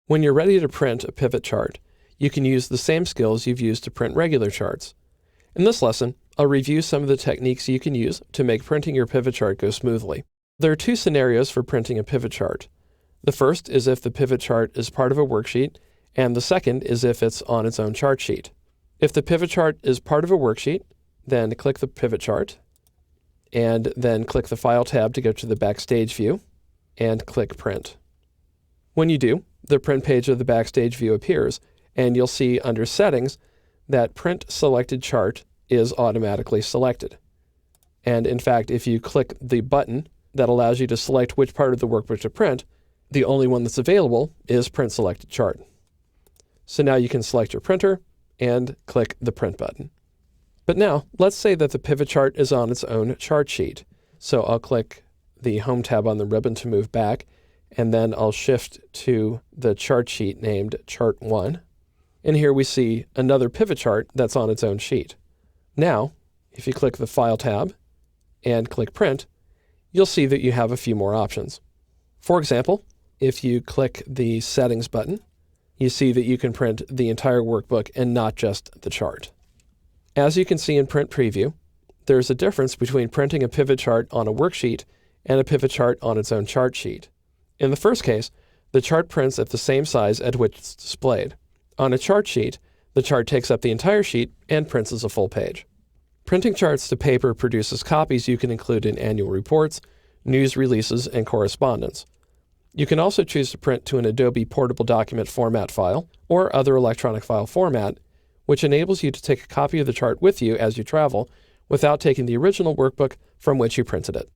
When you're ready to print a pivot chart, you can use the same skills you've used to print regular charts. In this lesson, I'll review some of the techniques you can use to make printing your pivot chart go smoothly. There are two scenarios for printing a pivot chart. The first is if the pivot chart is part of a worksheet, and the second is if it's on its own chart sheet. If the pivot chart is part of a worksheet, then click the pivot chart, and then click the File tab to go to the Backstage view, and click Print. When you do, the print page of the Backstage view appears, and you'll see under Settings that Print Selected Chart is automatically selected. And in fact, if you click the button that allows you to select which part of the workbook to print, the only one that's available is Print Selected Chart. So now you can select your printer and click the Print button. But now, let's say that the pivot chart is on its own chart sheet. So I'll click the Home tab on the ribbon to move back, and then I'll shift to the chart sheet named Chart 1. And here we see another pivot chart that's on its own sheet. Now, if you click the File tab and click Print, you'll see that you have a few more options. For example, if you click the Settings button, you see that you can print the entire workbook and not just the chart. As you can see in Print Preview, there's a difference between printing a pivot chart on a worksheet and a pivot chart on its own chart sheet. In the first case, the chart prints at the same size at which it's displayed. On a chart sheet, the chart takes up the entire sheet and prints as a full page. Printing charts to paper produces copies you can include in annual reports, news releases, and correspondence. You can also choose to print to an Adobe Portable Document Format file or other electronic file format, which enables you to take a copy of the chart with you as you travel without taking the original workbook from which you printed it.